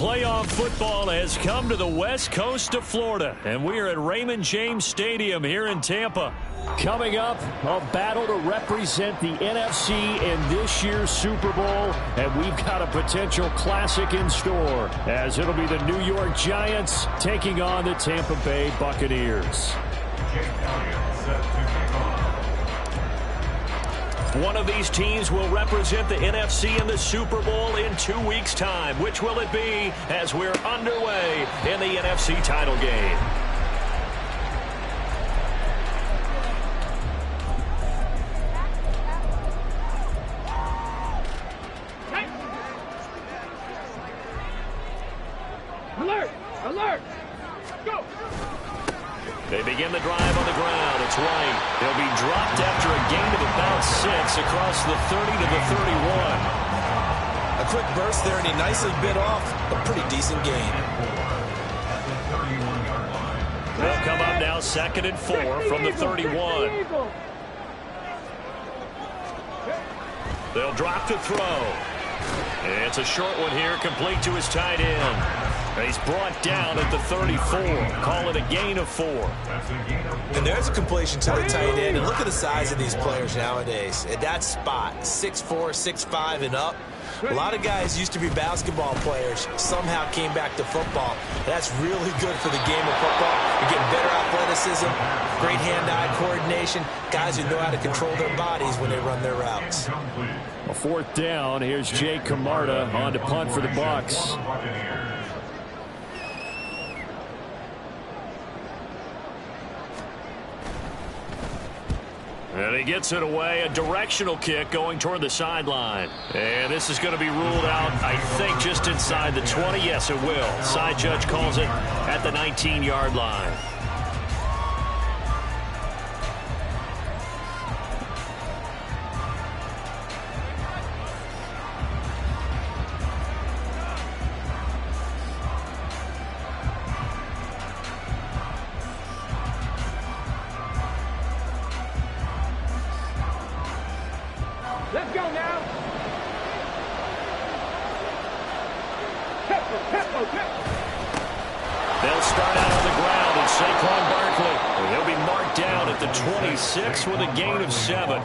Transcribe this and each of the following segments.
Playoff football has come to the west coast of Florida, and we are at Raymond James Stadium here in Tampa. Coming up, a battle to represent the NFC in this year's Super Bowl, and we've got a potential classic in store, as it'll be the New York Giants taking on the Tampa Bay Buccaneers. One of these teams will represent the NFC in the Super Bowl in 2 weeks' time. Which will it be as we're underway in the NFC title game? Alert! Alert! Go! They begin the drive on the ground. It's White. He'll be dropped after a gain of about 6 across the 30 to the 31. A quick burst there, and he nicely bit off a pretty decent gain. They'll come up now 2nd and 4 from the 31. They'll drop to throw. It's a short one here, complete to his tight end. He's brought down at the 34. Call it a gain of 4. And there's a completion to the tight end. And look at the size of these players nowadays. At that spot, 6'4", 6'5", and up. A lot of guys used to be basketball players, somehow came back to football. That's really good for the game of football. You're getting better athleticism, great hand-eye coordination, guys who know how to control their bodies when they run their routes. A 4th down. Here's Jay Camarda on to punt for the Bucks. And he gets it away, a directional kick going toward the sideline. And this is going to be ruled out, I think, just inside the 20. Yes, it will. Side judge calls it at the 19-yard line. Let's go now. Tempo. They'll start out on the ground, and Saquon Barkley, he'll be marked down at the 26 with a gain of 7.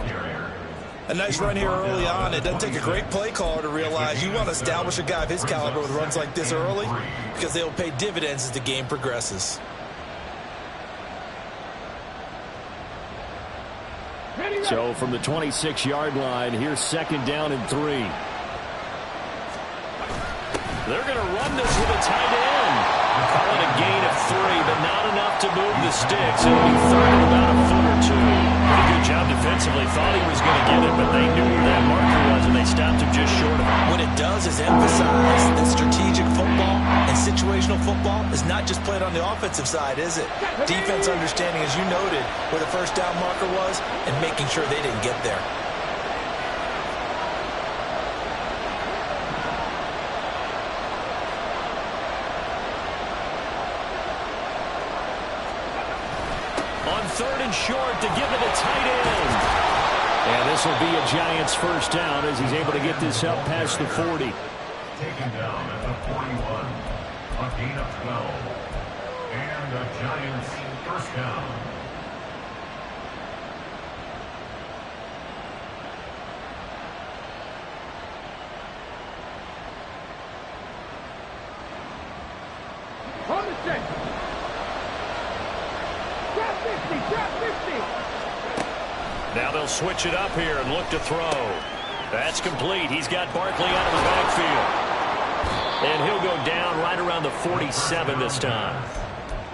A nice run here early on. It doesn't take a great play caller to realize you want to establish a guy of his caliber with runs like this early, because they will pay dividends as the game progresses. So from the 26-yard line, here's 2nd down and 3. They're going to run this with a tight end. Call it a gain of 3, but not enough to move the sticks. It'll be 3rd and about a foot or 2. Pretty good job defensively. Thought he was going to get it, but they knew where that marker was, and they stopped him just short of it. What it does is emphasize that strategic football and situational football is not just played on the offensive side, is it? Defense understanding, as you noted, where the first down marker was and making sure they didn't get there. On 3rd and short to give it a tight end. And this will be a Giants first down as he's able to get this up past the 40. Taken down at the 41. A gain of 12. And the Giants first down. On the set. Drop 50. Now they'll switch it up here and look to throw. That's complete. He's got Barkley out of the backfield. And he'll go down right around the 47 this time.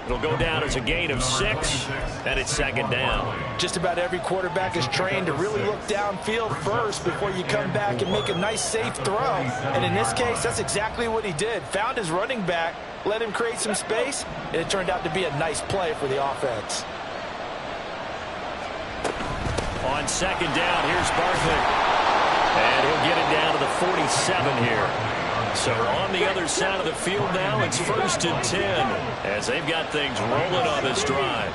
It'll go down as a gain of 6, and it's 2nd down. Just about every quarterback is trained to really look downfield first before you come back and make a nice, safe throw. And in this case, that's exactly what he did. Found his running back, let him create some space, and it turned out to be a nice play for the offense. On 2nd down, here's Barkley. And he'll get it down to the 47 here. So on the other side of the field now, it's 1st and 10 as they've got things rolling on this drive.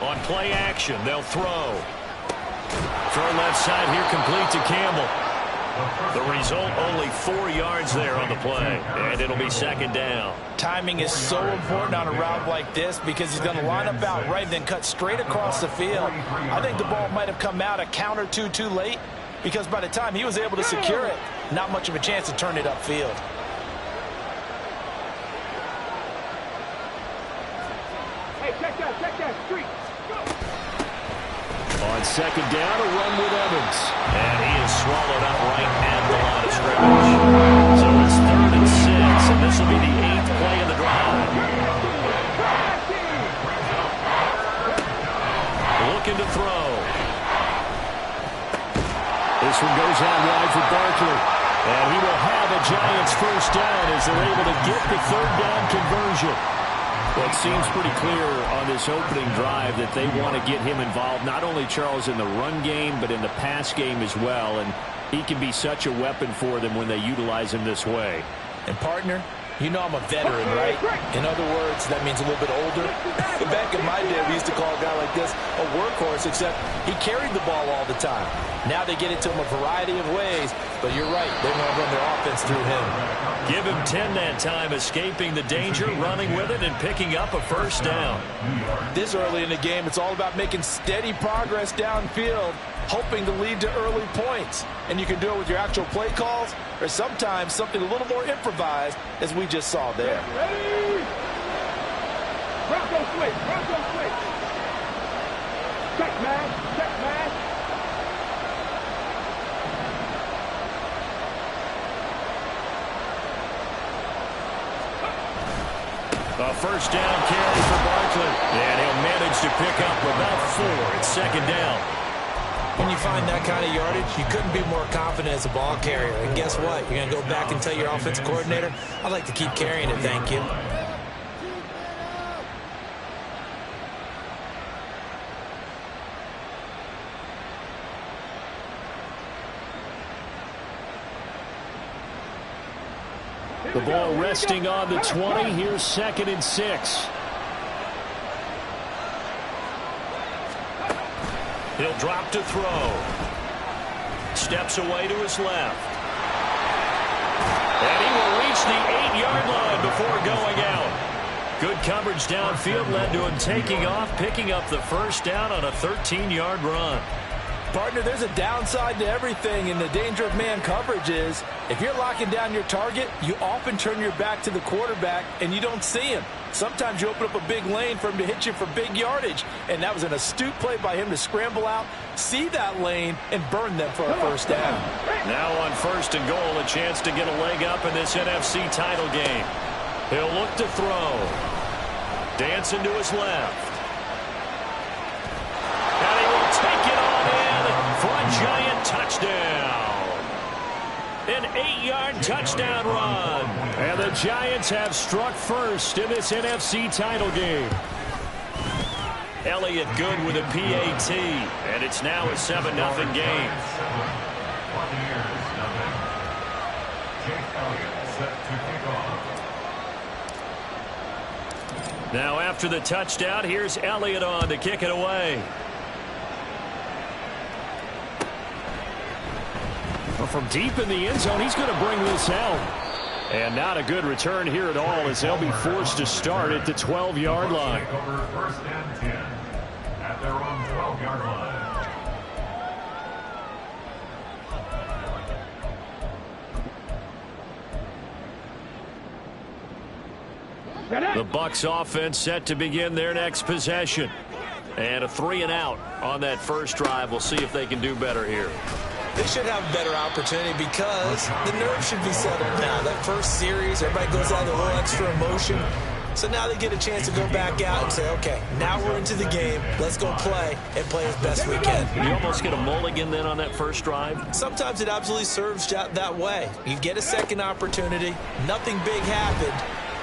On play action, they'll throw. Throw left side here, complete to Campbell. The result, only 4 yards there on the play, and it'll be second down. Timing is so important on a route like this because he's going to line up out right and then cut straight across the field. I think the ball might have come out a count or two too late because by the time he was able to secure it, not much of a chance to turn it upfield. Hey, check that street. On second down, a run with Evans. And he is swallowed up right at the line of scrimmage. So it's 3rd and 6, and this will be the 8th play of the drive. Looking to throw. This one goes out wide for Barkley. And he will have a Giants first down as they're able to get the 3rd down conversion. Well, it seems pretty clear on this opening drive that they want to get him involved, not only, Charles, in the run game, but in the pass game as well. And he can be such a weapon for them when they utilize him this way. And, partner, you know I'm a veteran, right? In other words, that means a little bit older. Back in my day, we used to call a guy like this a workhorse, except he carried the ball all the time. Now they get it to him a variety of ways, but you're right. They want to run their offense through him. Give him 10 that time, escaping the danger, running with it, and picking up a first down. This early in the game, it's all about making steady progress downfield, hoping to lead to early points. And you can do it with your actual play calls or sometimes something a little more improvised, as we just saw there. Ready? Bronco switch. Check, man. A first down carry for Barkley. And he'll manage to pick up about 4. It's second down. When you find that kind of yardage, you couldn't be more confident as a ball carrier. And guess what? You're going to go back and tell your offensive coordinator, I'd like to keep carrying it, thank you. The ball resting on the 20. Here's 2nd and 6. He'll drop to throw. Steps away to his left. And he will reach the 8-yard line before going out. Good coverage downfield led to him taking off, picking up the first down on a 13-yard run. Partner, there's a downside to everything, and the danger of man coverage is if you're locking down your target, you often turn your back to the quarterback and you don't see him. Sometimes you open up a big lane for him to hit you for big yardage, and that was an astute play by him to scramble out, see that lane, and burn them for a first down. Now on 1st and goal, a chance to get a leg up in this NFC title game. He'll look to throw. Dancing to his left. And he will take it on in for a Giant touchdown. An 8-yard touchdown run. And the Giants have struck first in this NFC title game. Elliott good with a PAT. And it's now a 7-0 game. Now after the touchdown, here's Elliott on to kick it away. Well, from deep in the end zone, he's going to bring this out. And not a good return here at all as they'll be forced to start at the 12-yard line. Over 1st and 10 at their own 12-yard line. The Bucks offense set to begin their next possession. And a 3-and-out on that first drive. We'll see if they can do better here. They should have a better opportunity because the nerves should be settled now. That first series, everybody goes out with a little extra emotion. So now they get a chance to go back out and say, okay, now we're into the game. Let's go play and play as best we can. You almost get a mulligan then on that first drive? Sometimes it absolutely serves that way. You get a second opportunity. Nothing big happened.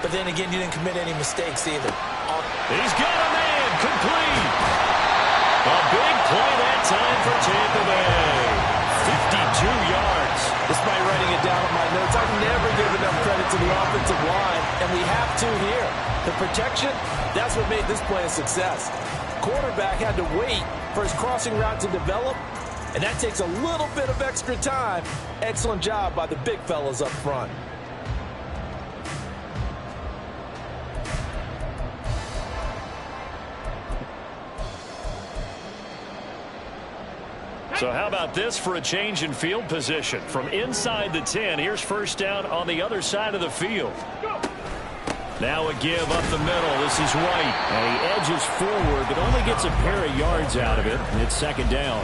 But then again, you didn't commit any mistakes either. He's got a man complete. A big play that time for Tampa Bay. 52 yards. Despite writing it down on my notes, I never give enough credit to the offensive line, and we have to here. The protection, that's what made this play a success. Quarterback had to wait for his crossing route to develop, And that takes a little bit of extra time. Excellent job by the big fellas up front. So how about this for a change in field position? From inside the 10, here's first down on the other side of the field. Now a give up the middle. This is White. And he edges forward, but only gets a pair of yards out of it. And it's second down.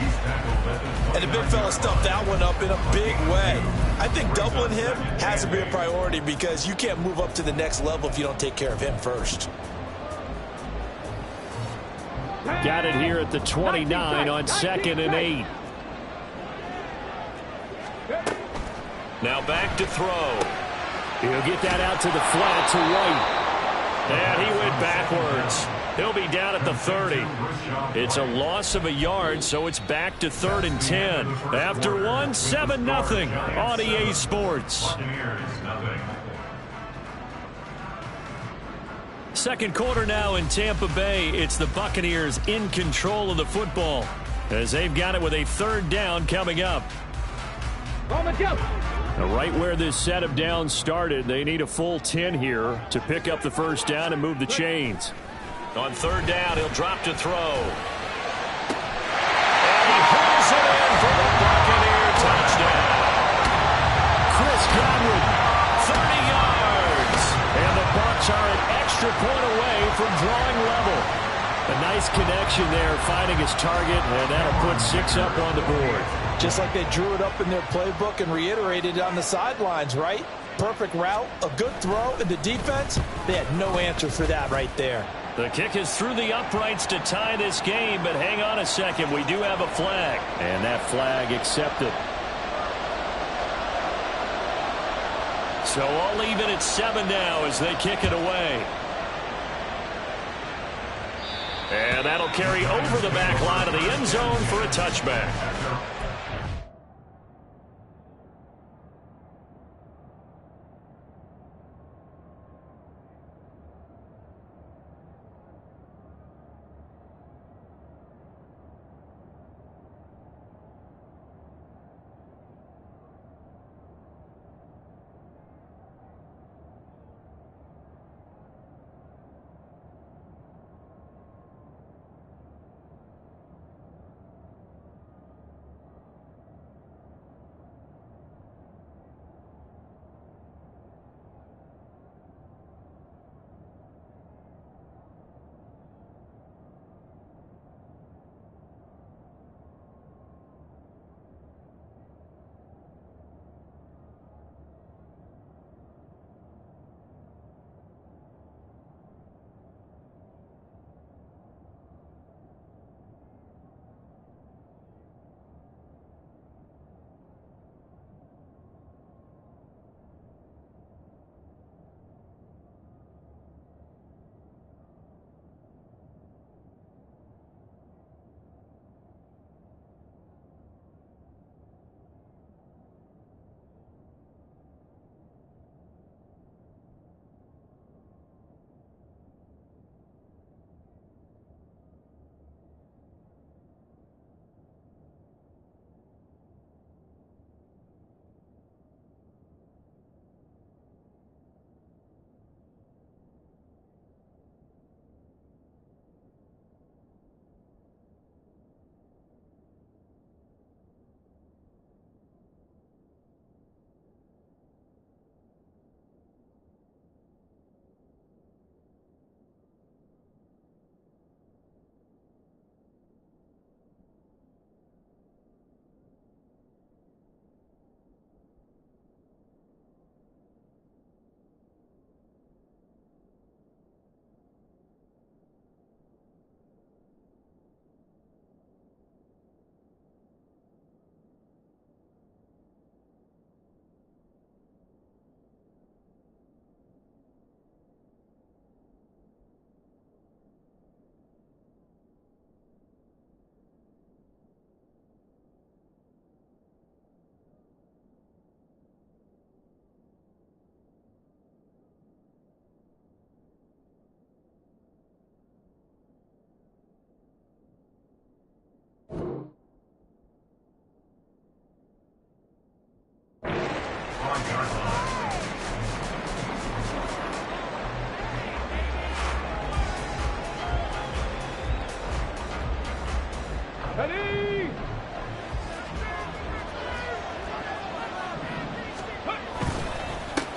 And the big fella stuffed that one up in a big way. I think doubling him has to be a priority because you can't move up to the next level if you don't take care of him first. Got it here at the 29 on 2nd and 8. Now back to throw. He'll get that out to the flat to White. And he went backwards. He'll be down at the 30. It's a loss of a yard, so it's back to 3rd and 10. After one, 7-0 on EA Sports. Second quarter now in Tampa Bay. It's the Buccaneers in control of the football as they've got it with a 3rd down coming up. Right where this set of downs started, they need a full 10 here to pick up the first down and move the chains. On 3rd down, he'll drop to throw. And he pulls it in for the Buccaneer touchdown. Chris Godwin, 30 yards. And the Bucs are an extra point away from drawing level. A nice connection there, finding his target, and that'll put 6 up on the board. Just like they drew it up in their playbook and reiterated it on the sidelines, right? Perfect route, a good throw, and the defense, they had no answer for that right there. The kick is through the uprights to tie this game, but hang on a second. We do have a flag. And that flag accepted. So all even at 7 now as they kick it away. And that'll carry over the back line of the end zone for a touchback.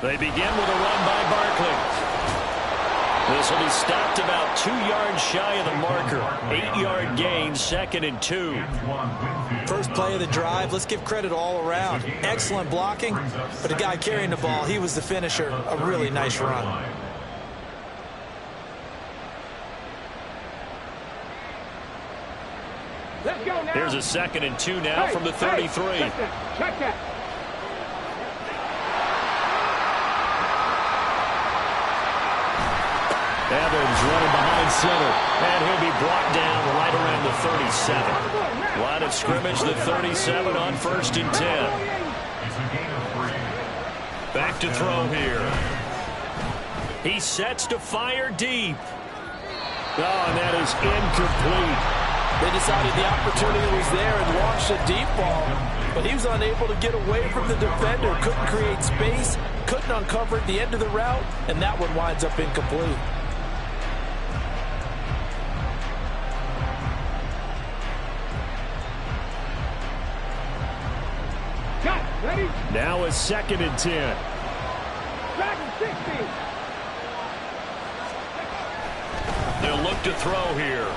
They begin with a run by Barkley. This will be stopped about 2 yards shy of the marker. 8-yard gain, 2nd and 2. First play of the drive, let's give credit all around. Excellent blocking, but the guy carrying the ball, he was the finisher. A really nice run. Let's go now. Here's a 2nd and 2 now from the 33. Check that. Evans running behind center, and he'll be brought down right around the 37. Line of scrimmage, the 37 on 1st and 10. Back to throw here. He sets to fire deep. Oh, and that is incomplete. They decided the opportunity was there and launched a deep ball, but he was unable to get away from the defender, couldn't create space, couldn't uncover at the end of the route, and that one winds up incomplete. Ready? Now a 2nd and 10. Back and 60. They'll look to throw here.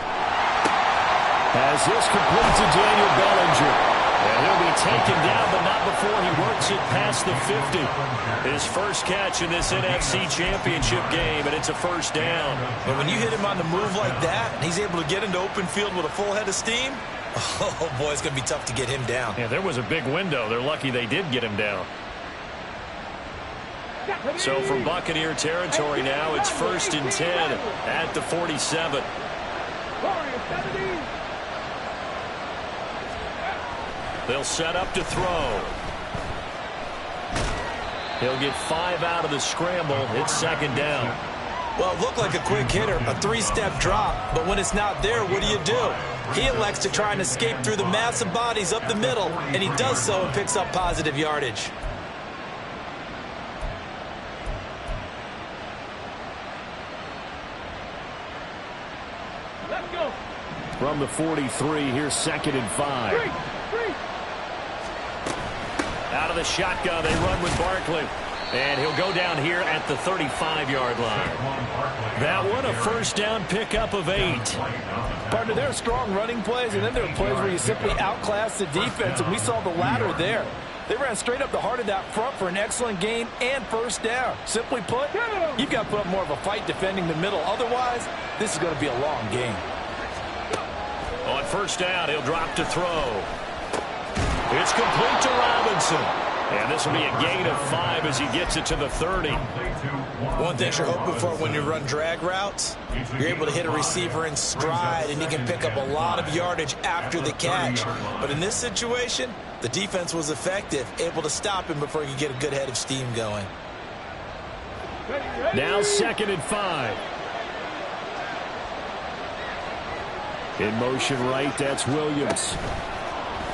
As this complete to Daniel Bellinger. And he'll be taken down, but not before he works it past the 50. His first catch in this NFC Championship game, and it's a 1st down. And when you hit him on the move like that, and he's able to get into open field with a full head of steam, oh, boy, it's going to be tough to get him down. Yeah, there was a big window. They're lucky they did get him down. So from Buccaneer territory now, it's 1st and 10 at the 47. They'll set up to throw. He'll get 5 out of the scramble. It's 2nd down. Well, it looked like a quick hitter, a 3-step drop, but when it's not there, what do? He elects to try and escape through the massive bodies up the middle, and he does so and picks up positive yardage. Let's go. From the 43, here's 2nd and 5. Three. Out of the shotgun, they run with Barkley. And he'll go down here at the 35-yard line. That one, a 1st down pickup of 8. Partner, there are strong running plays, and then there are plays where you simply outclass the defense, and we saw the latter there. They ran straight up the heart of that front for an excellent gain and 1st down. Simply put, you've got to put up more of a fight defending the middle. Otherwise, this is going to be a long game. On 1st down, he'll drop to throw. It's complete to Robinson. And this will be a gain of 5 as he gets it to the 30. One thing you're hoping for when you run drag routes, you're able to hit a receiver in stride, and he can pick up a lot of yardage after the catch. But in this situation, the defense was effective, able to stop him before he could get a good head of steam going. Now 2nd and 5. In motion right, that's Williams.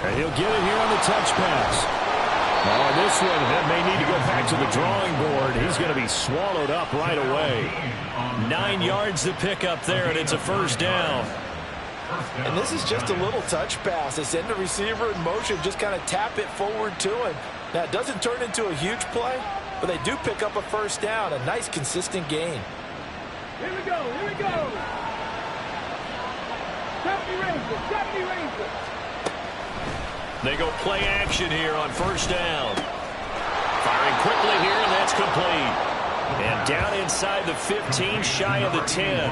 And he'll get it here on the touch pass. Oh, this one may need to go back to the drawing board. He's going to be swallowed up right away. 9 yards to pick up there, and it's a 1st down. And this is just a little touch pass. They send the receiver in motion, just kind of tap it forward to him. Now, it doesn't turn into a huge play, but they do pick up a 1st down, a nice, consistent gain. Here we go. 70 Rangers. They go play action here on 1st down. Firing quickly here, and that's complete. And down inside the 15, shy of the 10.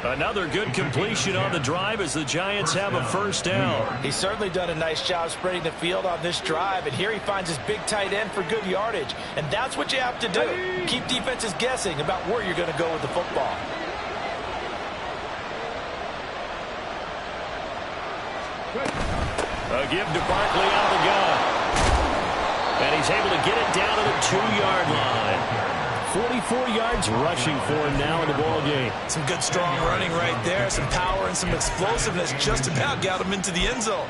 Another good completion on the drive as the Giants have a 1st down. He's certainly done a nice job spreading the field on this drive, and here he finds his big tight end for good yardage. And that's what you have to do. Keep defenses guessing about where you're going to go with the football. A give to Barkley out of the gun. And he's able to get it down to the 2-yard line. 44 yards rushing for him now in the ball game. Some good, strong running right there. Some power and some explosiveness just about got him into the end zone.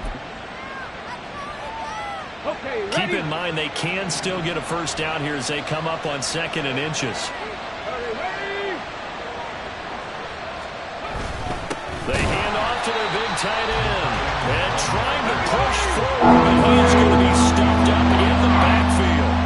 Okay, ready? Keep in mind they can still get a 1st down here as they come up on 2nd and inches. They hand off to their big tight end. And trying to push forward, but he is going to be stuffed up in the backfield.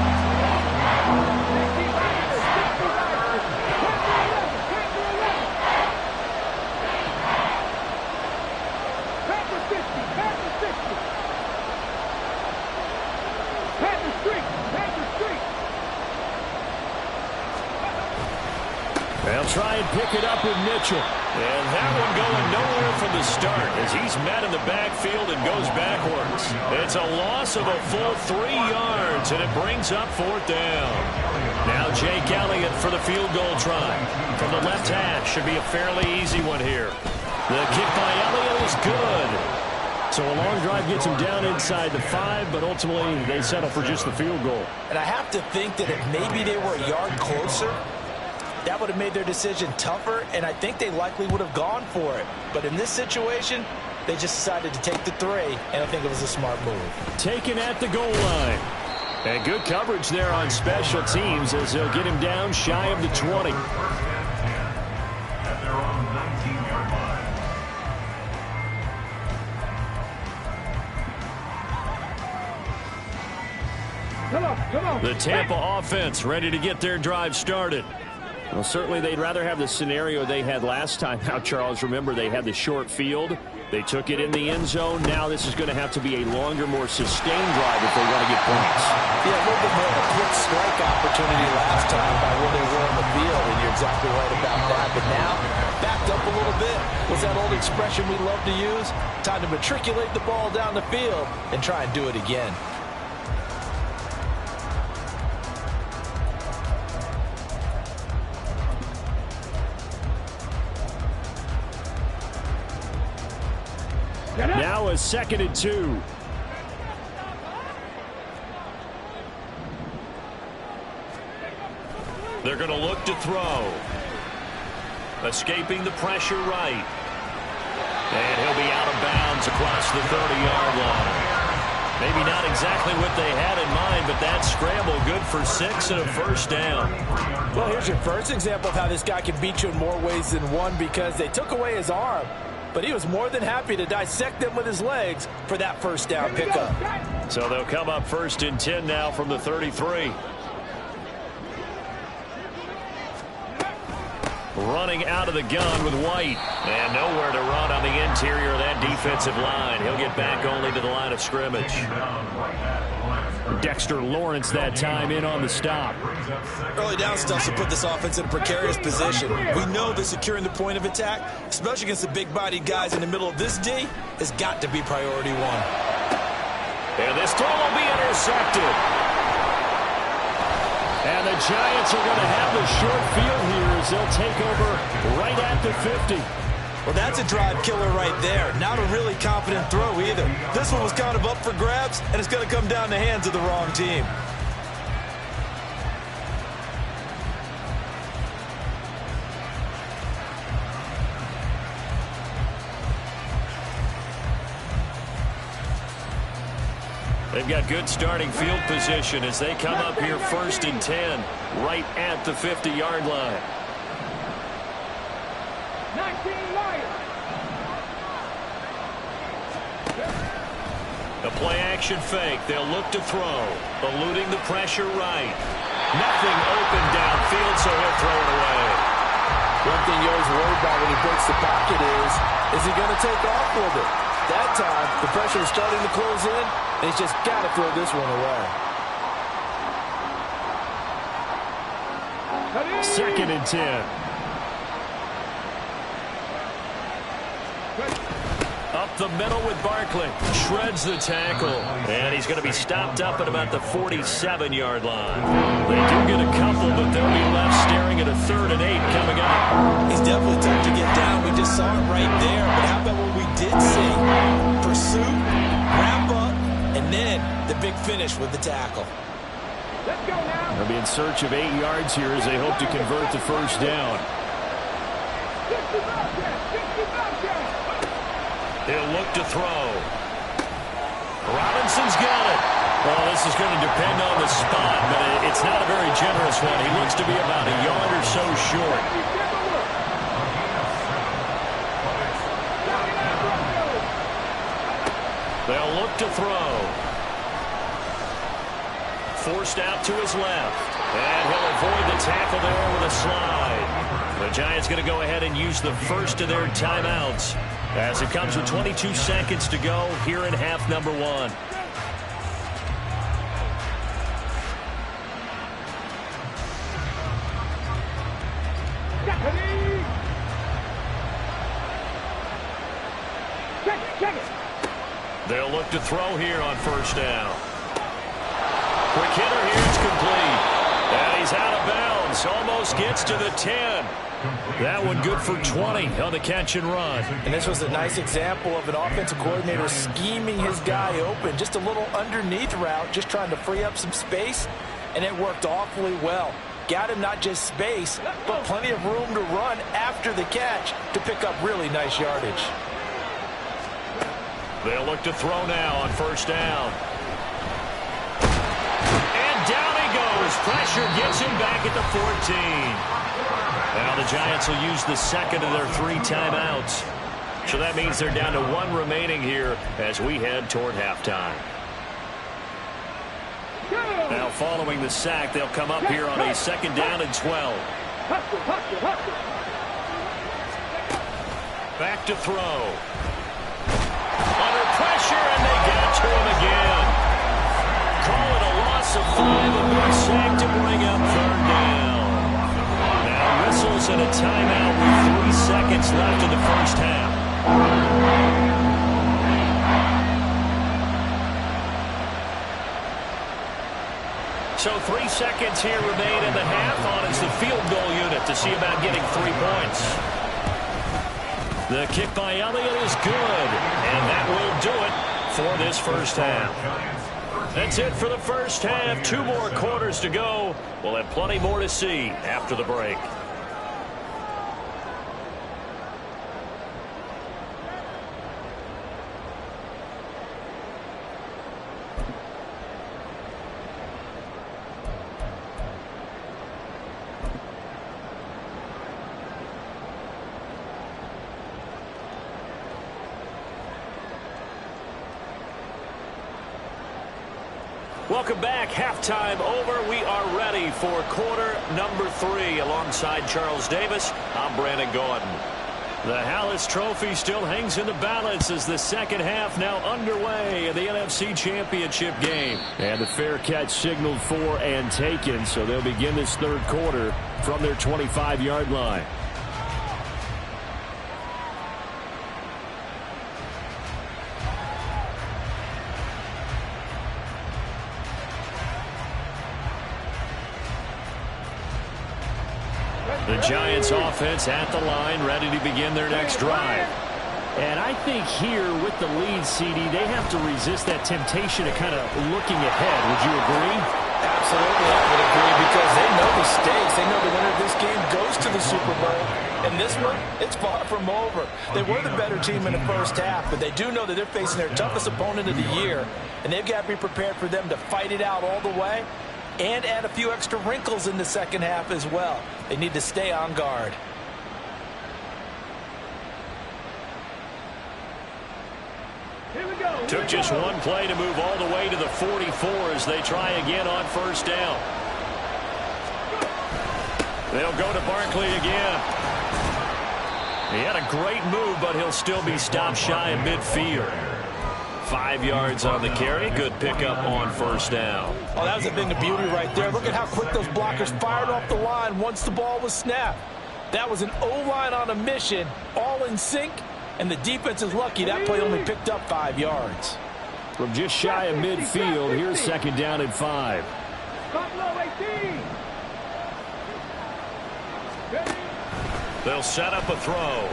They'll try and pick it up with Mitchell. And that one going nowhere from the start as he's met in the backfield and goes backwards. It's a loss of a full 3 yards, and it brings up 4th down. Now Jake Elliott for the field goal try. From the left hash, should be a fairly easy one here. The kick by Elliott is good. So a long drive gets him down inside the 5, but ultimately they settle for just the field goal. And I have to think that if maybe they were a yard closer, that would have made their decision tougher, and I think they likely would have gone for it. But in this situation, they just decided to take the 3, and I think it was a smart move. Taken at the goal line. And good coverage there on special teams as they'll get him down shy of the 20. At their own 19-yard line. Come on. The Tampa offense ready to get their drive started. Well, certainly they'd rather have the scenario they had last time. Now, Charles, remember, they had the short field. They took it in the end zone. Now this is going to have to be a longer, more sustained drive if they want to get points. Yeah, a little bit more of a quick strike opportunity last time by where they were on the field, and you're exactly right about that. But now, backed up a little bit. What's that old expression we love to use? Time to matriculate the ball down the field and try and do it again. Now a 2nd and 2. They're going to look to throw. Escaping the pressure right. And he'll be out of bounds across the 30-yard line. Maybe not exactly what they had in mind, but that scramble good for 6 and a 1st down. Well, here's your first example of how this guy can beat you in more ways than one, because they took away his arm, but he was more than happy to dissect them with his legs for that 1st down pickup. So they'll come up 1st and 10 now from the 33. Running out of the gun with White. And nowhere to run on the interior of that defensive line. He'll get back only to the line of scrimmage. Dexter Lawrence that time in on the stop. Early down stuff should put this offense in a precarious position. We know that securing the point of attack, especially against the big-bodied guys in the middle of this D, has got to be priority 1. And this throw will be intercepted. And the Giants are going to have the short field here as they'll take over right at the 50. Well, that's a drive killer right there. Not a really confident throw either. This one was kind of up for grabs, and it's going to come down the hands of the wrong team. They've got good starting field position as they come up here 1st and 10, right at the 50-yard line. 19 Lions. The play-action fake. They'll look to throw. Eluding the pressure right. Nothing open downfield, so he'll throw it away. One thing you always worry about when he breaks the pocket is he going to take off with it? That time, the pressure is starting to close in, and he's just got to throw this one away. 2nd and 10. Up the middle with Barkley. Shreds the tackle. And he's going to be stopped up at about the 47-yard line. They do get a couple, but they'll be left staring at a 3rd and 8 coming up. He's definitely tough to get down. We just saw it right there. But how about what we did see? Pursuit, wrap up, and then the big finish with the tackle. Let's go now. They'll be in search of 8 yards here as they hope to convert the 1st down. 60 Bobcats. He'll look to throw. Robinson's got it. Well, this is going to depend on the spot, but it's not a very generous one. He looks to be about a yard or so short. They'll look to throw. Forced out to his left. And he'll avoid the tackle there with a slide. The Giants going to go ahead and use the first of their timeouts as it comes with 22 seconds to go here in half number 1. Ready? Check it. They'll look to throw here on first down. Quick hitter here, it's complete. And he's out of bounds. Almost gets to the 10. That one good for 20 on the catch and run. And this was a nice example of an offensive coordinator scheming his guy open. Just a little underneath route, just trying to free up some space, and it worked awfully well. Got him not just space, but plenty of room to run after the catch to pick up really nice yardage. They'll look to throw now on first down. And down he goes. Pressure gets him back at the 14. Now the Giants will use the second of their 3 timeouts. So that means they're down to 1 remaining here as we head toward halftime. Now following the sack, they'll come up here on a 2nd down and 12. Back to throw. Under pressure, and they get to him again. Call it a loss of 5, a big sack to bring up 3rd down. Now whistles and a timeout with 3 seconds left in the first half. So 3 seconds here remain in the half on it's the field goal unit to see about getting 3 points. The kick by Elliott is good, and that will do it for this first half. That's it for the first half. 2 more quarters to go. We'll have plenty more to see after the break. Welcome back. Halftime over. We are ready for quarter number 3. Alongside Charles Davis, I'm Brandon Gordon. The Hallis Trophy still hangs in the balance as the second half now underway in the NFC Championship game. And the fair catch signaled for and taken, so they'll begin this 3rd quarter from their 25-yard line. The Giants offense at the line, ready to begin their next drive. And I think here with the lead, CD, they have to resist that temptation of kind of looking ahead. Would you agree? Absolutely, I would agree, because they know the stakes. They know the winner of this game goes to the Super Bowl. And this one, it's far from over. They were the better team in the first half, but they do know that they're facing their toughest opponent of the year, and they've got to be prepared for them to fight it out all the way and add a few extra wrinkles in the second half as well. They need to stay on guard. Here we go. Took just one play to move all the way to the 44 as they try again on first down. They'll go to Barkley again. He had a great move, but he'll still be stopped shy of midfield. 5 yards on the carry. Good pickup on first down. Oh, that was a thing of beauty right there. Look at how quick those blockers fired off the line once the ball was snapped. That was an O-line on a mission, all in sync, and the defense is lucky that play only picked up 5 yards. From just shy of midfield, here's 2nd down and 5. Buffalo 18. Ready? They'll set up a throw.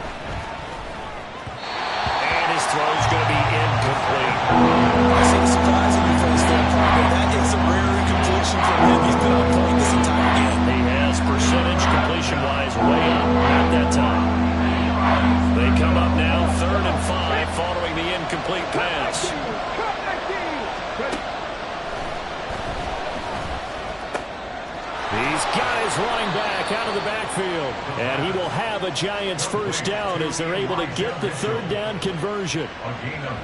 His throw's going to be incomplete. I see the surprise in your face there, Parker. That is a rare incompletion from him. He's been on point this entire game. He has percentage completion-wise way up at that time. They come up now 3rd and 5 following the incomplete pass. He's got his running back out of the backfield. And he will have a Giants first down as they're able to get the 3rd down conversion.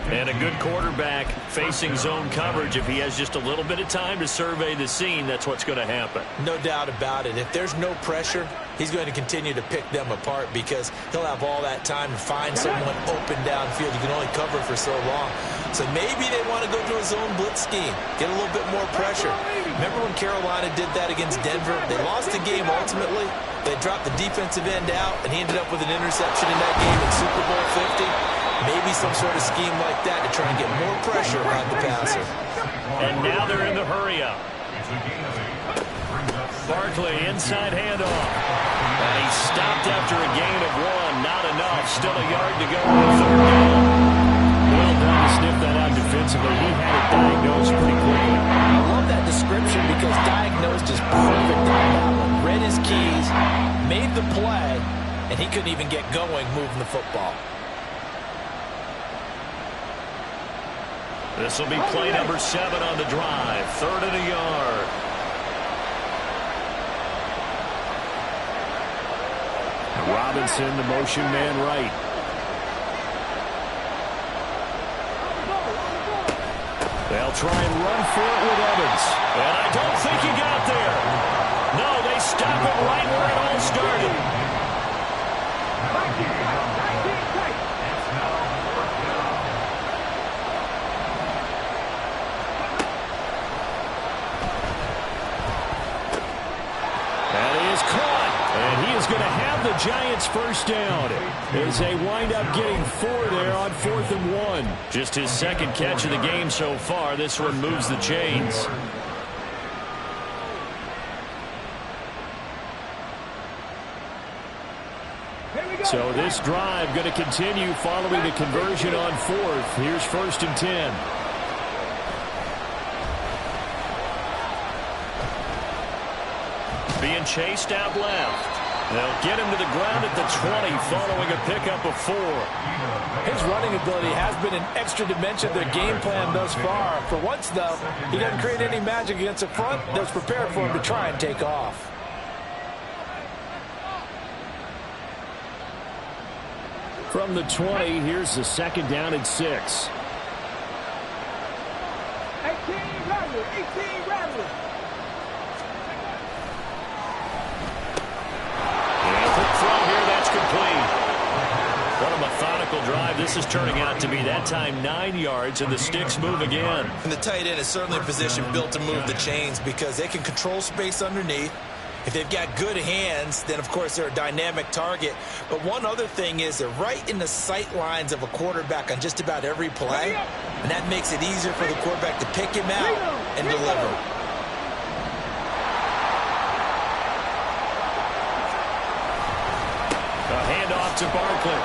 And a good quarterback facing zone coverage. If he has just a little bit of time to survey the scene, that's what's going to happen. No doubt about it. If there's no pressure, he's going to continue to pick them apart because he'll have all that time to find someone open downfield. You can only cover for so long. So maybe they want to go to a zone blitz scheme, get a little bit more pressure. Remember when Carolina did that against Denver? They lost the game ultimately. They dropped the defensive end out, and he ended up with an interception in that game in Super Bowl 50. Maybe some sort of scheme like that to try and get more pressure around the passer. And now they're in the hurry-up. Barkley, inside handoff. And he stopped after a gain of 1. Not enough. Still a yard to go on 3rd down. Well done to sniff that out defensively. He had it diagnosed pretty quickly. I love that description because diagnosed is perfect on that one. Read his keys, made the play, and he couldn't even get going moving the football. This will be play number 7 on the drive. 3rd and a yard. Robinson, the motion man right. They'll try and run for it with Evans. And I don't think he got there. No, they stop it right where it all started. Going to have the Giants first down as they wind up getting 4 there on 4th and 1. Just his 2nd catch of the game so far. This one moves the chains. So this drive going to continue following the conversion on 4th. Here's 1st and 10. Being chased out left. They'll get him to the ground at the 20 following a pickup of 4. His running ability has been an extra dimension of their game plan thus far. For once, though, he doesn't create any magic against the front that's prepared for him to try and take off. From the 20, here's the 2nd down and 6. 18 Rattler. From here, that's complete. What a methodical drive this is turning out to be. That time 9 yards, and the sticks move again. And the tight end is certainly a position built to move the chains because they can control space underneath. If they've got good hands, then, of course, they're a dynamic target. But one other thing is they're right in the sight lines of a quarterback on just about every play, and that makes it easier for the quarterback to pick him out and deliver. Handoff to Barkley.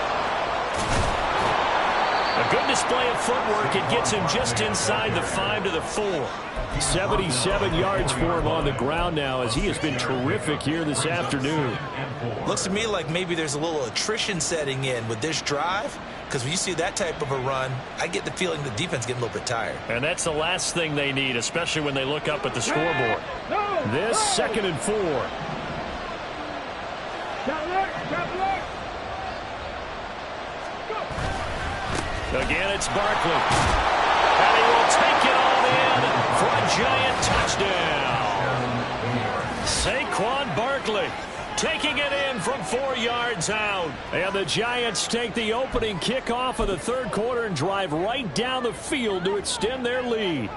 A good display of footwork. It gets him just inside the 5 to the 4. 77 yards for him on the ground now as he has been terrific here this afternoon. Looks to me like maybe there's a little attrition setting in with this drive because when you see that type of a run, I get the feeling the defense getting a little bit tired. And that's the last thing they need, especially when they look up at the scoreboard. This 2nd and 4. Again, it's Barkley. And he will take it all in for a Giant touchdown. Saquon Barkley taking it in from 4 yards out. And the Giants take the opening kickoff of the 3rd quarter and drive right down the field to extend their lead.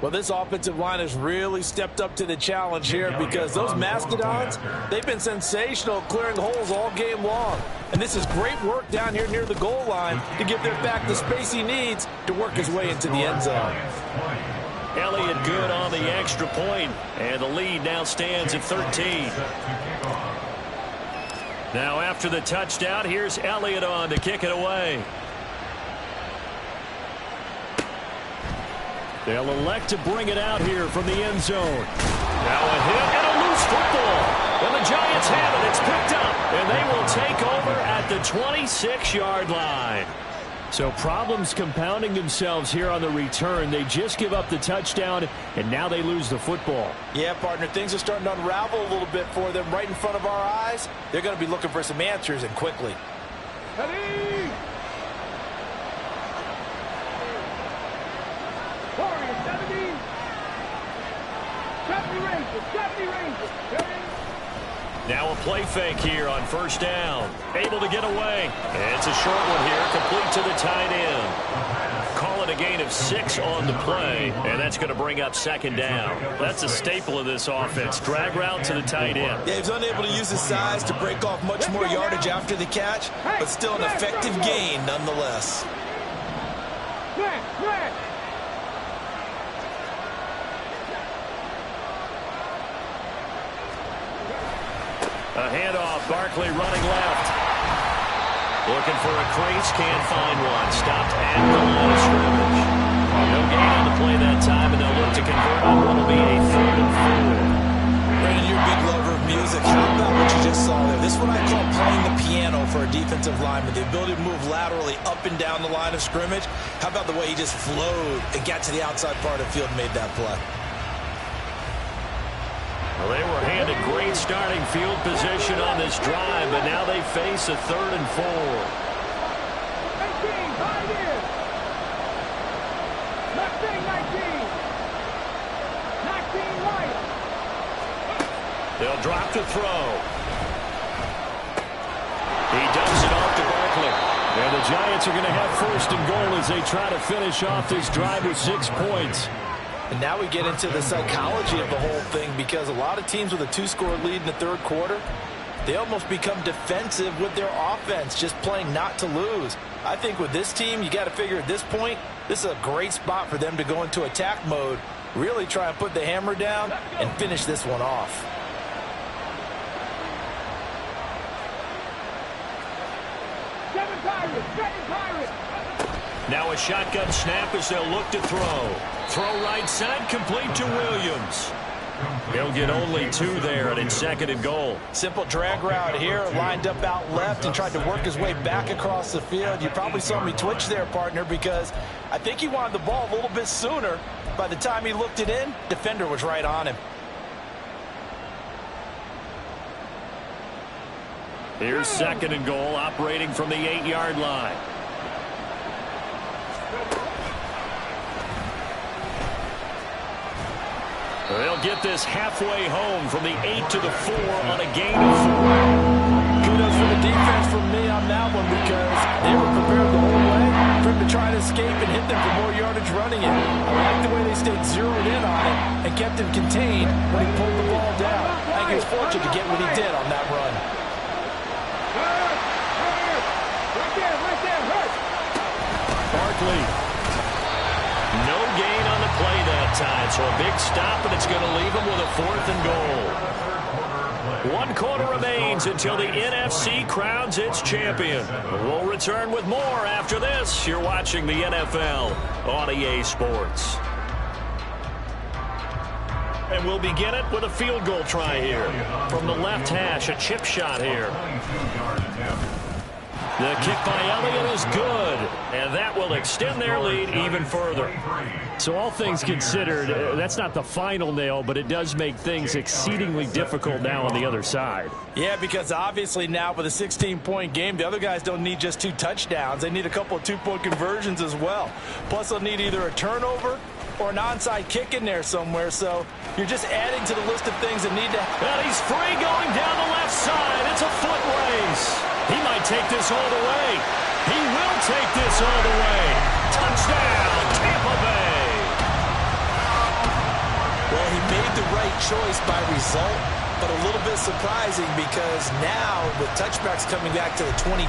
Well, this offensive line has really stepped up to the challenge here because those Mastodons, they've been sensational clearing holes all game long. And this is great work down here near the goal line to give their back the space he needs to work his way into the end zone. Elliott good on the extra point, and the lead now stands at 13. Now after the touchdown, here's Elliott on to kick it away. They'll elect to bring it out here from the end zone. Now a hit and a loose football. And the Giants have it. It's picked up. And they will take over at the 26-yard line. So problems compounding themselves here on the return. They just give up the touchdown, and now they lose the football. Yeah, partner, things are starting to unravel a little bit for them right in front of our eyes. They're going to be looking for some answers, and quickly. Now a play fake here on first down. Able to get away. And it's a short one here, complete to the tight end. Call it a gain of 6 on the play, and that's going to bring up second down. That's a staple of this offense. Drag route to the tight end. Yeah, he was unable to use his size to break off much more yardage after the catch, but still an effective gain nonetheless. A handoff, Barkley running left. Looking for a crease, can't find one. Stopped at the line of scrimmage. No gain on the play that time, and they'll look to convert on what will be a 3rd and 4. Brandon, you're a big lover of music. How about what you just saw there? This is what I call playing the piano for a defensive lineman. The ability to move laterally up and down the line of scrimmage. How about the way he just flowed and got to the outside part of the field and made that play? Well, they were handed great starting field position on this drive, but now they face a 3rd and 4. 18, right in. Left thing, 19. 19 right. They'll drop to throw. He dumps it off to Barkley. And the Giants are going to have 1st and goal as they try to finish off this drive with 6 points. And now we get into the psychology of the whole thing, because a lot of teams with a 2-score lead in the 3rd quarter, they almost become defensive with their offense, just playing not to lose. I think with this team, you got to figure at this point, this is a great spot for them to go into attack mode, really try and put the hammer down and finish this one off. Seven Pirates. Now a shotgun snap as they'll look to throw. Throw right side, complete to Williams. He'll get only 2 there, and it's 2nd and goal. Simple drag route here, lined up out left and tried to work his way back across the field. You probably saw me twitch there, partner, because I think he wanted the ball a little bit sooner. By the time he looked it in, defender was right on him. Here's 2nd and goal, operating from the 8-yard line. They'll get this halfway home from the 8 to the 4 on a gain of 4. Kudos for the defense from me on that one, because they were prepared the whole way for him to try to escape and hit them for more yardage running it. I like the way they stayed zeroed in on it and kept him contained when he pulled the ball down. I think he was fortunate to get what he did on that run. Right there, hurt. Barkley. No gain on the play that time, so a big stop, and it's going to leave him with a 4th and goal. 1 quarter remains until the NFC crowns its champion. We'll return with more after this. You're watching the NFL on EA Sports. And we'll begin it with a field goal try here. From the left hash, a chip shot here. The kick by Elliott is good, and that will extend their lead even further. So all things considered, that's not the final nail, but it does make things exceedingly difficult now on the other side. Yeah, because obviously now with a 16-point game, the other guys don't need just 2 touchdowns. They need a couple of 2-point conversions as well. Plus, they'll need either a turnover or an onside kick in there somewhere. So you're just adding to the list of things that need to happen. And he's free going down the left side. It's a foot race. He might take this all the way. He will take this all the way. Touchdown, Tampa Bay. Well, he made the right choice by result, but a little bit surprising because now with touchbacks coming back to the 25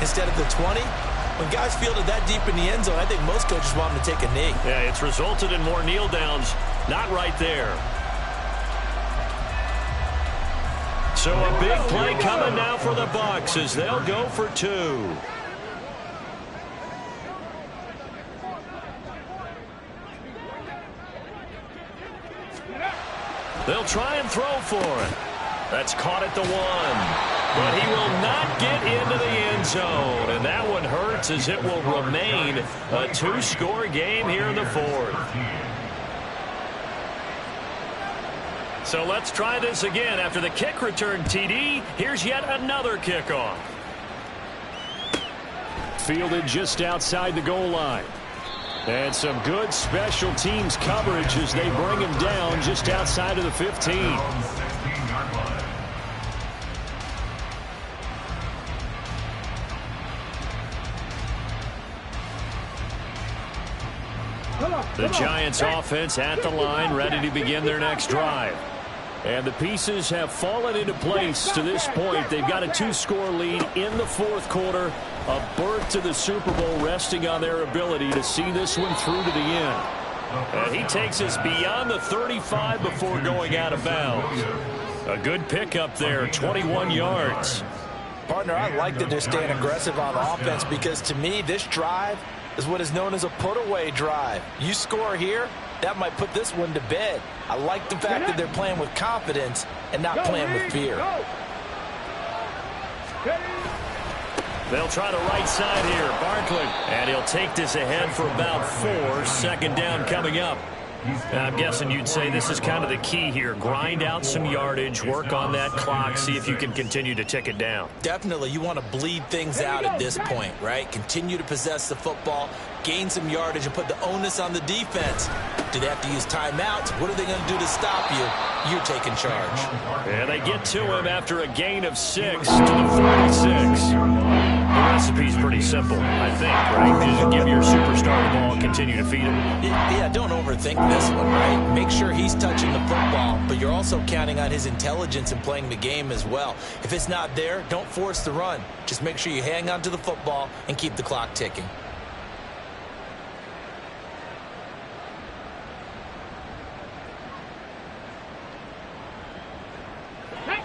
instead of the 20, when guys fielded that deep in the end zone, I think most coaches want them to take a knee. Yeah, it's resulted in more kneel downs. Not right there. So a big play coming now for the Bucks as they'll go for 2. They'll try and throw for it. That's caught at the 1. But he will not get into the end zone. And that one hurts as it will remain a 2-score game here in the 4th. So let's try this again. After the kick return TD, here's yet another kickoff. Fielded just outside the goal line. And some good special teams coverage as they bring him down just outside of the 15. The Giants offense at the line, ready to begin their next drive. And the pieces have fallen into place to this point. They've got a 2-score lead in the fourth quarter. A berth to the Super Bowl resting on their ability to see this one through to the end. And he takes us beyond the 35 before going out of bounds. A good pickup there, 21 yards. Partner, I like that they're staying aggressive on offense because to me this drive is what is known as a put-away drive. You score here, that might put this one to bed. I like the fact that they're playing with confidence and not playing with fear. They'll try the right side here. Barkley. And he'll take this ahead for about 4. Second down coming up. I'm guessing you'd say this is kind of the key here. Grind out some yardage, work on that clock, see if you can continue to tick it down. Definitely. You want to bleed things out at this point, right? Continue to possess the football, gain some yardage, and put the onus on the defense. Do they have to use timeouts? What are they going to do to stop you? You're taking charge. And they get to him after a gain of 6 to the 46. The recipe's pretty simple, I think, right? Just give your superstar the ball, continue to feed him. Yeah, don't overthink this one, right? Make sure he's touching the football, but you're also counting on his intelligence in playing the game as well. If it's not there, don't force the run. Just make sure you hang on to the football and keep the clock ticking.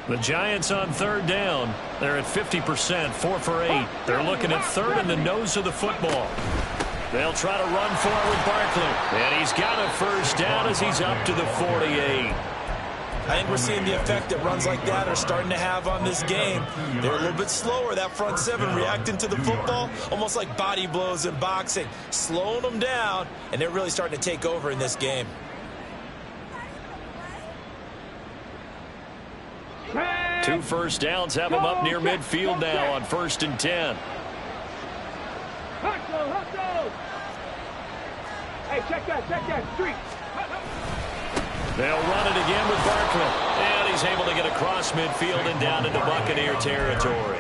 The Giants on third down. They're at 50%, 4 for 8. They're looking at third in the nose of the football. They'll try to run forward Barkley. And he's got a first down as he's up to the 48. I think we're seeing the effect that runs like that are starting to have on this game. They're a little bit slower, that front seven, reacting to the football, almost like body blows in boxing, slowing them down, and they're really starting to take over in this game. Two first downs have him up near midfield now on 1st and 10. Hustle! Hey, check that streak. They'll run it again with Barkley. And he's able to get across midfield and down into Buccaneer territory.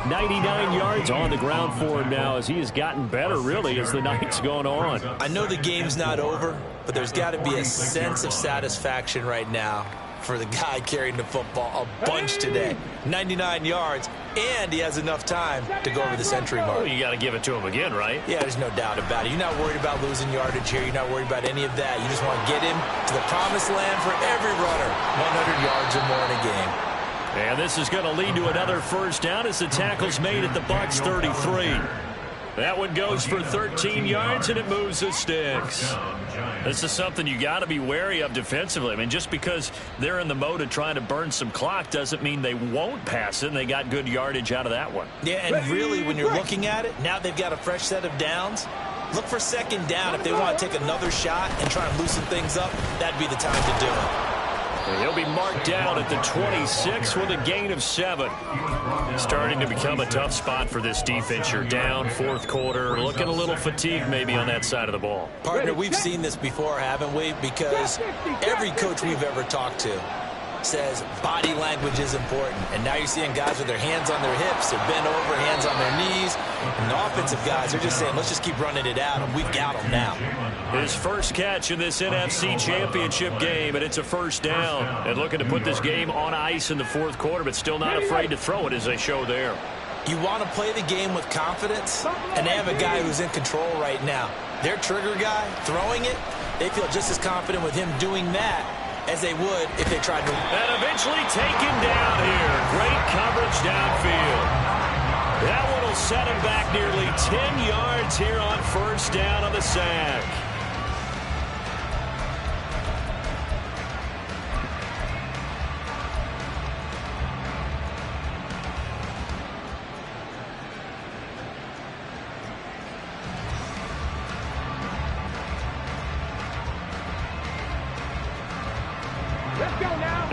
99 yards on the ground for him now as he has gotten better, really, as the night's gone on. I know the game's not over, but there's got to be a sense of satisfaction right now for the guy carrying the football a bunch today. 99 yards, and he has enough time to go over the century mark. Well, you got to give it to him again, right? Yeah, there's no doubt about it. You're not worried about losing yardage here. You're not worried about any of that. You just want to get him to the promised land for every runner. 100 yards or more in a game. And this is going to lead to another first down as the tackle's made at the Bucks 33. That one goes for 13 yards, and it moves the sticks. This is something you got to be wary of defensively. I mean, just because they're in the mode of trying to burn some clock doesn't mean they won't pass it, and they got good yardage out of that one. Yeah, and really, when you're looking at it, now they've got a fresh set of downs. Look for second down. If they want to take another shot and try and loosen things up, that'd be the time to do it. He'll be marked down at the 26 with a gain of 7. Starting to become a tough spot for this defense. You're down, fourth quarter, looking a little fatigued maybe on that side of the ball. Partner, we've seen this before, haven't we? Because every coach we've ever talked to says body language is important. And now you're seeing guys with their hands on their hips, they're bent over, hands on their knees. And the offensive guys are just saying, let's just keep running it out, and we've got them now. His first catch in this NFC Championship game, and it's a first down. And looking to put this game on ice in the fourth quarter, but still not afraid to throw it as they show there. You want to play the game with confidence, and they have a guy who's in control right now. Their trigger guy, throwing it, they feel just as confident with him doing that as they would if they tried to. And eventually taken down here. Great coverage downfield. That one will set him back nearly 10 yards here on first down on the sack.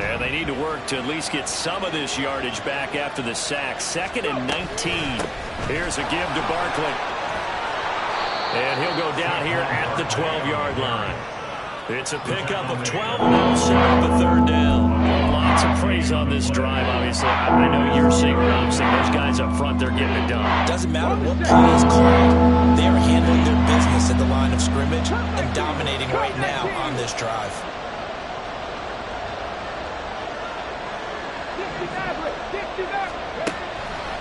And they need to work to at least get some of this yardage back after the sack. 2nd and 19. Here's a give to Barkley. And he'll go down here at the 12-yard line. It's a pickup of 12 and now set up a third down. Well, lots of praise on this drive, obviously. I know you're seeing what I'm seeing. Those guys up front, they're getting it done. Doesn't matter what play is called. They are handling their business at the line of scrimmage and dominating right now on this drive.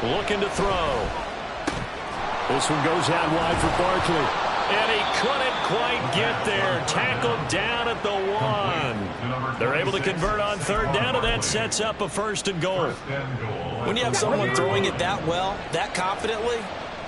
Looking to throw. This one goes out wide for Barkley. And he couldn't quite get there. Tackled down at the 1. They're able to convert on third down, and that sets up a 1st and goal. When you have someone throwing it that well, that confidently,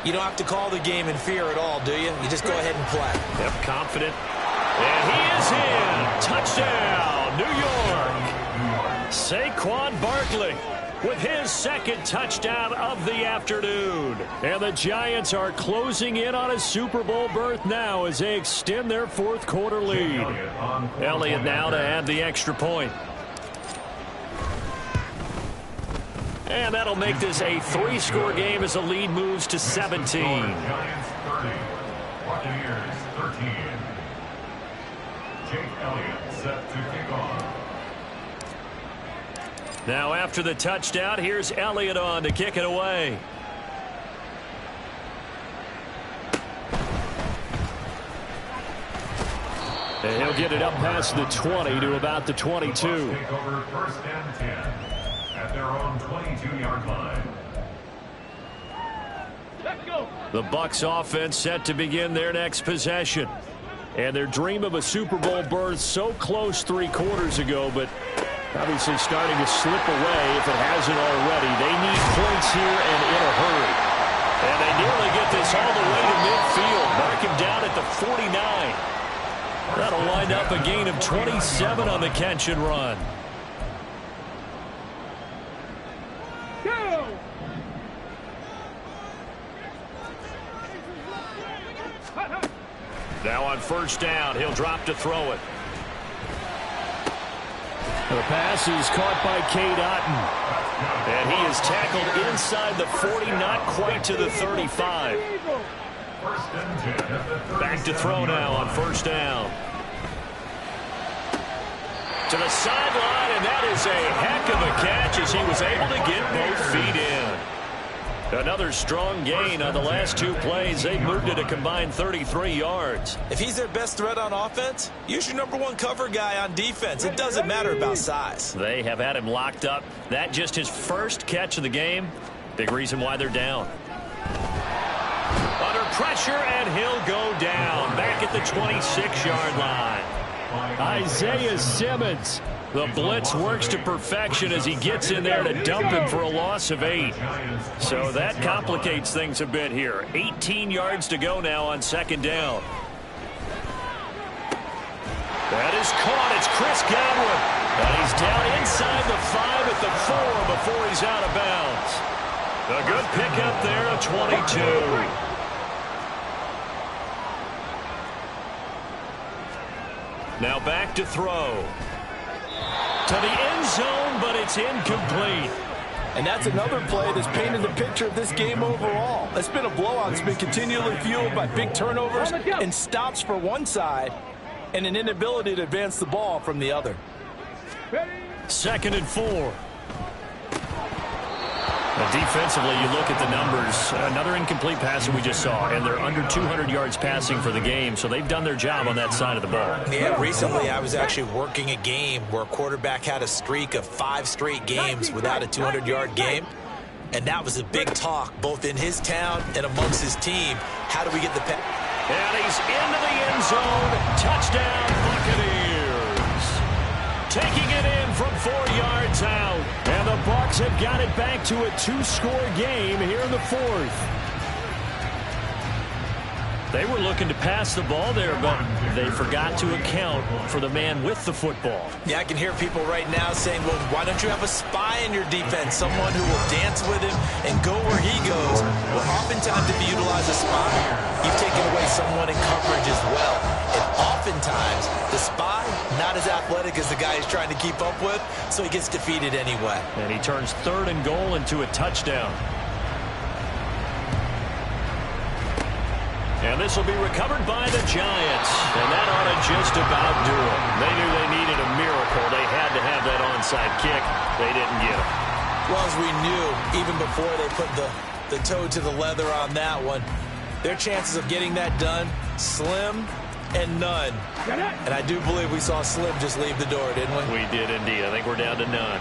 you don't have to call the game in fear at all, do you? You just go ahead and play. Yep, confident. And he is in. Touchdown, New York. Saquon Barkley with his 2nd touchdown of the afternoon. And the Giants are closing in on a Super Bowl berth now as they extend their 4th quarter lead. Elliott now to add the extra point. And that'll make this a 3-score game as the lead moves to 17. Giants 30, Buccaneers 13. Jake Elliott set to kick off. Now after the touchdown, here's Elliott on to kick it away. And he'll get it up past the 20 to about the 22. Take over 1st and 10 at their own 22-yard line. Let's go. The Bucks offense set to begin their next possession. And their dream of a Super Bowl berth so close 3 quarters ago, but obviously starting to slip away if it hasn't already. They need points here and in a hurry. And they nearly get this all the way to midfield. Mark him down at the 49. That'll wind up a gain of 27 on the catch and run. Go. Now on 1st down, he'll drop to throw it. The pass is caught by Cade Otton. And he is tackled inside the 40, not quite to the 35. Back to throw now on 1st down. To the sideline, and that is a heck of a catch as he was able to get both feet in. Another strong gain on the last 2 plays. They moved it a combined 33 yards. If he's their best threat on offense, use your #1 cover guy on defense. It doesn't matter about size. They have had him locked up. That just his 1st catch of the game. Big reason why they're down. Under pressure, and he'll go down. Back at the 26-yard line. Isaiah Simmons. The blitz works to perfection as he gets in there to dump him for a loss of 8. So that complicates things a bit here. 18 yards to go now on 2nd down. That is caught. It's Chris Godwin. And he's down inside the 5 at the 4 before he's out of bounds. A good pickup there of 22. Now back to throw. To the end zone, but it's incomplete. And that's another play that's painted the picture of this game overall. It's been a blowout. It's been continually fueled by big turnovers and stops for one side and an inability to advance the ball from the other. 2nd and 4. Well, defensively, you look at the numbers. Another incomplete pass that we just saw, and they're under 200 yards passing for the game, so they've done their job on that side of the ball. Yeah, recently I was actually working a game where a quarterback had a streak of 5 straight games without a 200-yard game, and that was a big talk both in his town and amongst his team. How do we get the pass? And he's into the end zone. Touchdown, Buccaneers. Taking it in from 4 yards out. And the Bucks have got it back to a 2-score game here in the 4th. They were looking to pass the ball there, but they forgot to account for the man with the football. Yeah, I can hear people right now saying, well, why don't you have a spy in your defense, someone who will dance with him and go where he goes? Well, oftentimes if you utilize a spy, you've taken away someone in coverage as well. And oftentimes, the spy, not as athletic as the guy he's trying to keep up with, so he gets defeated anyway. And he turns 3rd and goal into a touchdown. And this will be recovered by the Giants. And that ought to just about do it. They knew they needed a miracle. They had to have that onside kick. They didn't get it. Well, as we knew, even before they put the toe to the leather on that one, their chances of getting that done, slim and none. And I do believe we saw Slim just leave the door, didn't we? We did indeed. I think we're down to none.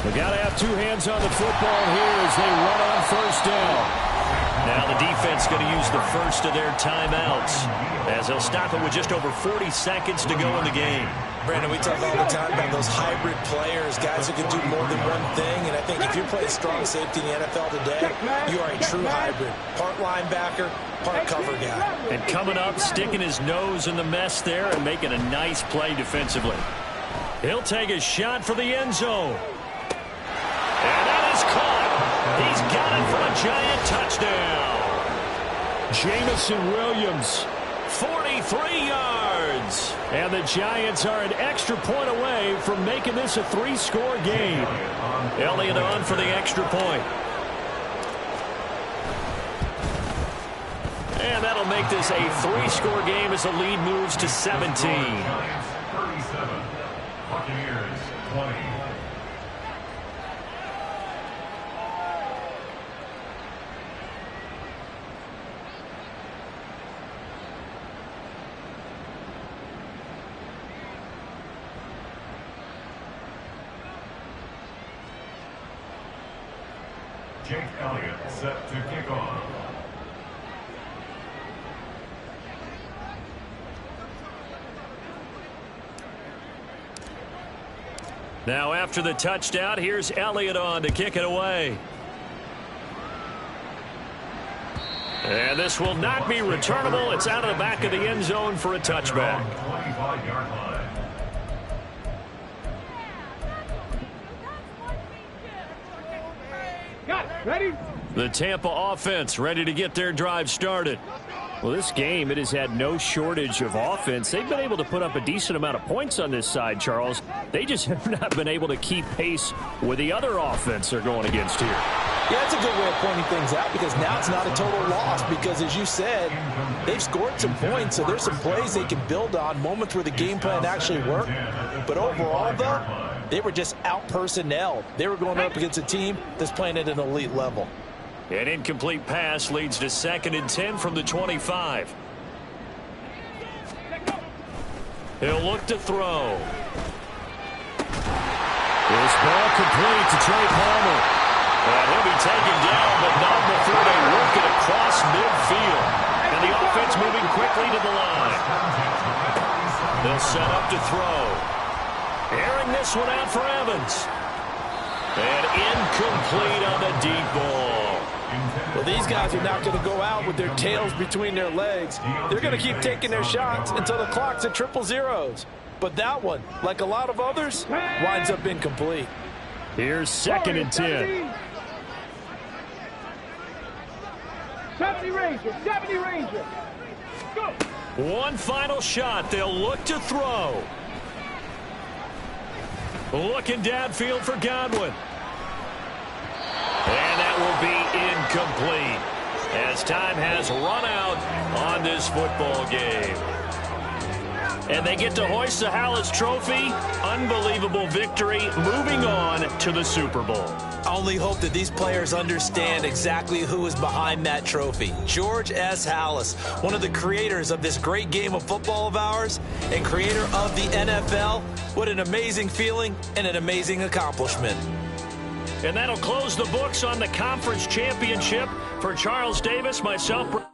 We got to have two hands on the football here as they run on first down. Now the defense going to use the first of their timeouts as they'll stop it with just over 40 seconds to go in the game. Brandon, we talk all the time about those hybrid players, guys who can do more than one thing. And I think if you're playing strong safety in the NFL today, you are a true hybrid. Part linebacker, part cover guy. And coming up, sticking his nose in the mess there and making a nice play defensively. He'll take a shot for the end zone. And that is caught. He's got it for a giant touchdown. Jamison Williams, 43 yards. And the Giants are an extra point away from making this a 3-score game. Elliott on for the extra point. And that'll make this a 3-score game as the lead moves to 17. Giants 37, Buccaneers 20. Jake Elliott set to kick off. Now after the touchdown, here's Elliott on to kick it away. And this will not be returnable. It's out of the back of the end zone for a touchback. 25-yard line. Got it. Ready? The Tampa offense ready to get their drive started. Well, this game, it has had no shortage of offense. They've been able to put up a decent amount of points on this side, Charles. They just have not been able to keep pace with the other offense they're going against here. Yeah, that's a good way of pointing things out because now it's not a total loss because, as you said, they've scored some points, so there's some plays they can build on, moments where the game plan actually worked. But overall, though, they were just out-personnel. They were going up against a team that's playing at an elite level. An incomplete pass leads to 2nd and 10 from the 25. He'll look to throw. This ball complete to Trey Palmer. And he'll be taken down, but not before they work it across midfield. And the offense moving quickly to the line. They'll set up to throw. Airing this one out for Evans. And incomplete on the deep ball. Well, these guys are not going to go out with their tails between their legs. They're going to keep taking their shots until the clock's at 000. But that one, like a lot of others, winds up incomplete. Here's 2nd and 10. 70 Ranger, 70 Ranger. Go. One final shot. They'll look to throw. Looking downfield for Godwin. And that will be incomplete as time has run out on this football game. And they get to hoist the Hallis Trophy. Unbelievable victory, moving on to the Super Bowl. I only hope that these players understand exactly who is behind that trophy. George S. Hallis, one of the creators of this great game of football of ours and creator of the NFL. What an amazing feeling and an amazing accomplishment. And that'll close the books on the conference championship for Charles Davis, myself.